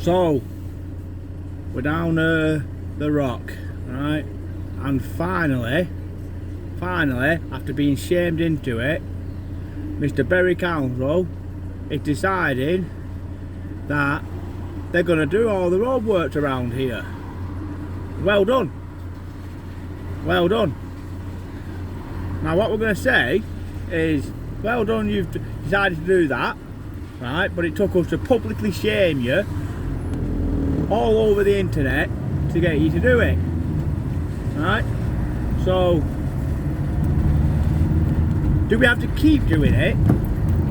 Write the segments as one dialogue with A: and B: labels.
A: So we're down the rock, right? And finally, after being shamed into it, Mr. Bury Council is deciding that they're going to do all the roadworks around here. Well done. Well done. Now what we're going to say is, well done, you've decided to do that, right? But it took us to publicly shame you all over the internet to get you to do it, right? So do we have to keep doing it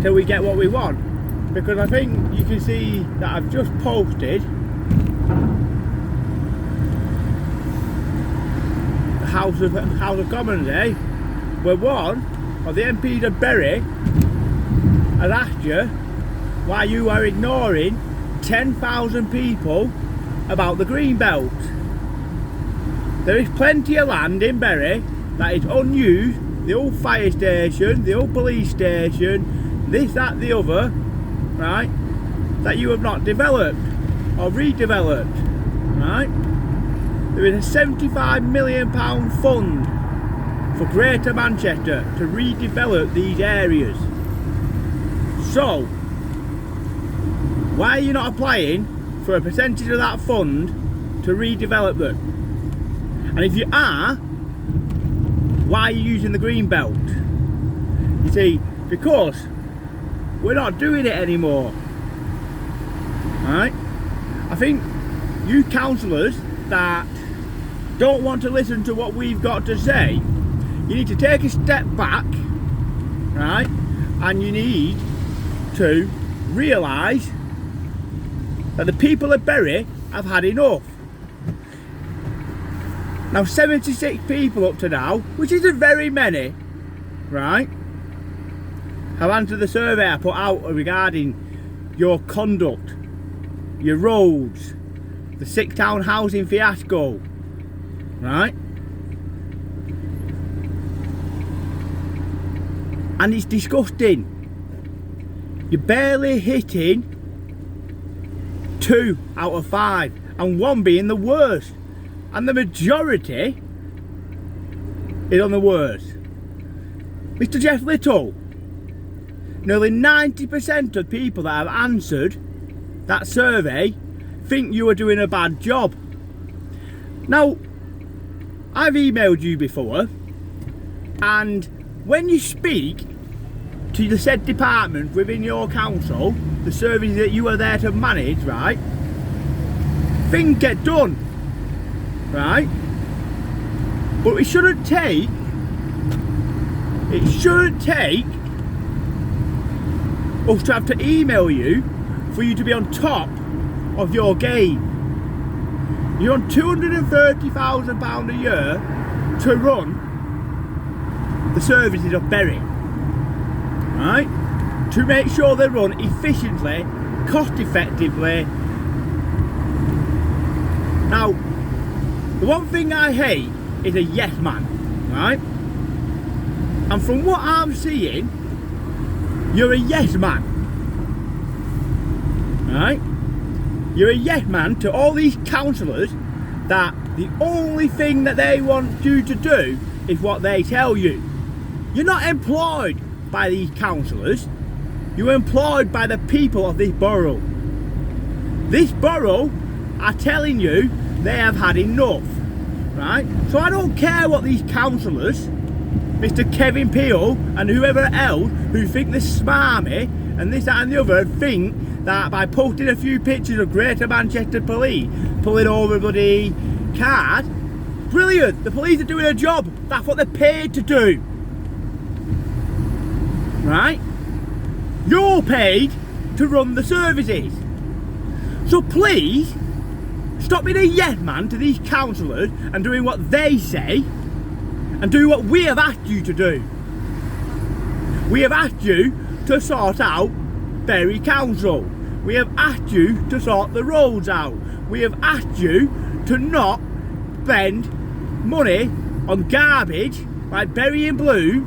A: till we get what we want? Because I think you can see that I've just posted the House of Commons, where one of the MPs of Bury has asked you why you are ignoring 10,000 people about the green belt. There is plenty of land in Bury that is unused. The old fire station, the old police station, this, that, the other, right, that you have not developed or redeveloped, right? There is a £75 million fund for Greater Manchester to redevelop these areas. So why are you not applying for a percentage of that fund to redevelop them? And if you are, why are you using the green belt? You see, because we're not doing it anymore, right? I think you councillors that don't want to listen to what we've got to say, you need to take a step back, right? And you need to realise that the people of Bury have had enough. Now 76 people up to now, which isn't very many, right, have answered the survey I put out regarding your conduct, your roads, the Six Town housing fiasco, right? And it's disgusting. You're barely hitting 2 out of 5, and 1 being the worst. And the majority is on the worst. Mr. Jeff Little, nearly 90% of people that have answered that survey think you are doing a bad job. Now, I've emailed you before, and when you speak to the said department within your council, the services that you are there to manage, right, things get done, right? But it shouldn't take us to have to email you for you to be on top of your game. You're on £230,000 a year to run the services of Bury, right? To make sure they run efficiently, cost effectively. Now, the one thing I hate is a yes man, right? And from what I'm seeing, you're a yes man, right? You're a yes man to all these councillors that the only thing that they want you to do is what they tell you. You're not employed by these councillors, you're employed by the people of this borough. This borough are telling you they have had enough, right? So I don't care what these councillors, Mr. Kevin Peel and whoever else who think they're smarmy and this, that and the other, think that by posting a few pictures of Greater Manchester Police pulling over bloody cars, brilliant, the police are doing a job, that's what they're paid to do, right? You're paid to run the services. So please, stop being a yes man to these councillors and doing what they say, and do what we have asked you to do. We have asked you to sort out Bury Council. We have asked you to sort the roads out. We have asked you to not spend money on garbage like Bury and Blue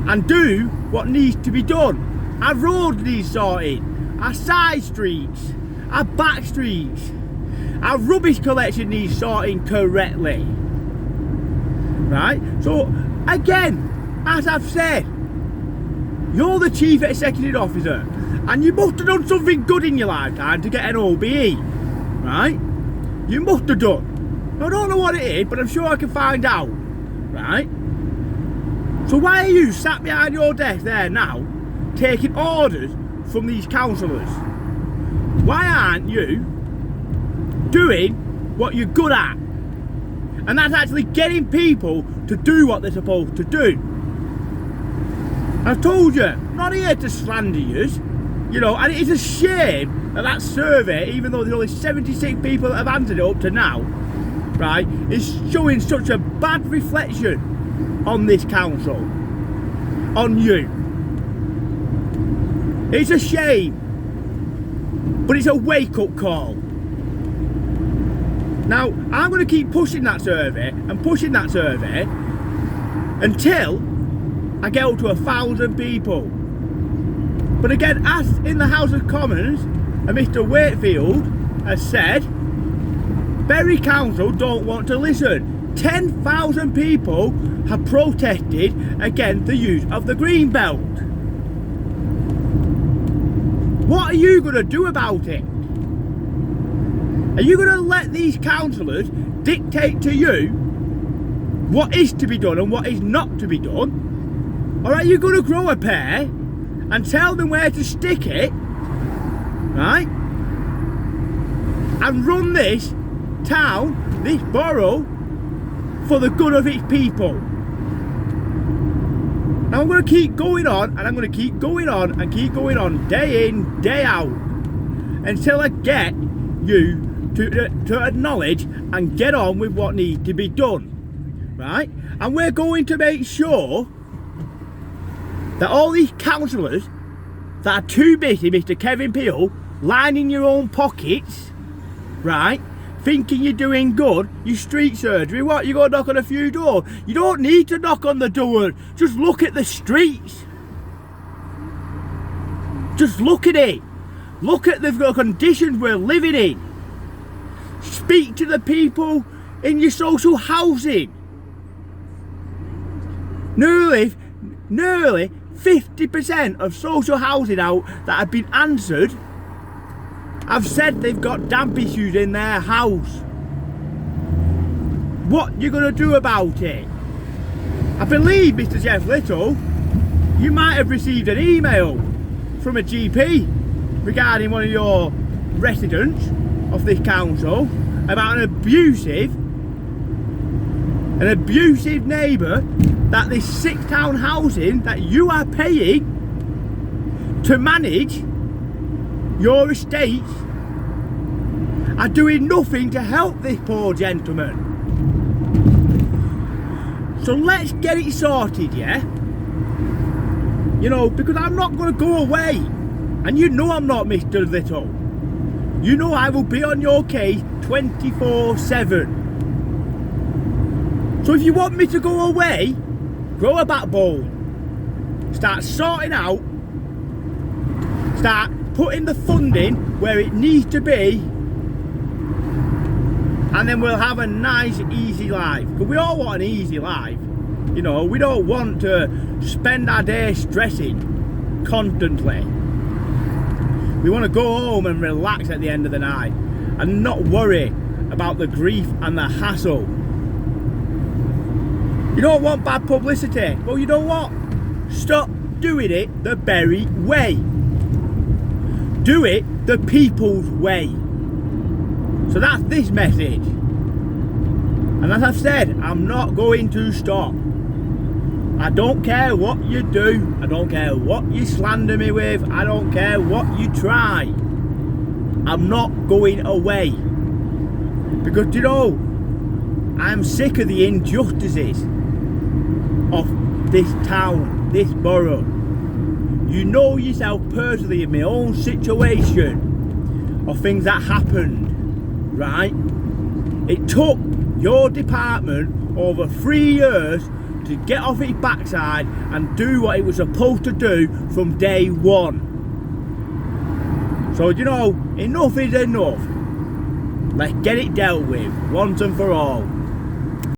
A: and do what needs to be done. Our roads need sorting, our side streets, our back streets, our rubbish collection needs sorting correctly. Right? So, again, as I've said, you're the Chief Executive Officer, and you must have done something good in your lifetime to get an OBE. Right? You must have done. I don't know what it is, but I'm sure I can find out. Right? So why are you sat behind your desk there now, taking orders from these councillors? Why aren't you doing what you're good at? And that's actually getting people to do what they're supposed to do. I've told you, I'm not here to slander you, and it is a shame that that survey, even though there's only 76 people that have answered it up to now, right, is showing such a bad reflection on this council, on you. It's a shame, but it's a wake-up call. Now, I'm going to keep pushing that survey until I get up to 1,000 people. But again, as in the House of Commons, and Mr. Wakefield has said, Bury Council don't want to listen. 10,000 people have protested against the use of the green belt. What are you going to do about it? Are you going to let these councillors dictate to you what is to be done and what is not to be done? Or are you going to grow a pair and tell them where to stick it, right? And run this town, this borough, for the good of its people. Now I'm going to keep going on, and I'm going to keep going on and keep going on, day in, day out, until I get you to acknowledge and get on with what needs to be done, right? And we're going to make sure that all these councillors that are too busy, Mr. Kevin Peel, lining your own pockets, right, thinking you're doing good, you street surgery, what, you go knock on a few doors? You don't need to knock on the door, just look at the streets. Just look at it. Look at the conditions we're living in. Speak to the people in your social housing. Nearly 50% of social housing out that have been answered have said they've got damp issues in their house. What you going to do about it? I believe, Mr. Jeff Little, you might have received an email from a GP regarding one of your residents of this council about an abusive neighbour, that this 6 town housing that you are paying to manage your estates are doing nothing to help this poor gentleman. So let's get it sorted, yeah? Because I'm not going to go away. And I'm not, Mr. Little. I will be on your case 24/7. So if you want me to go away, grow a backbone. Start sorting out. Start putting the funding where it needs to be. And then we'll have a nice, easy life. Because we all want an easy life. We don't want to spend our day stressing constantly. We want to go home and relax at the end of the night and not worry about the grief and the hassle. You don't want bad publicity. Well, you know what? Stop doing it the Bury way. Do it the people's way. So that's this message. And as I've said, I'm not going to stop. I don't care what you do. I don't care what you slander me with. I don't care what you try. I'm not going away. Because I'm sick of the injustices of this town, this borough. You know yourself personally in my own situation of things that happened, right? It took your department over 3 years to get off its backside and do what it was supposed to do from day one. So Enough is enough. Let's get it dealt with, once and for all.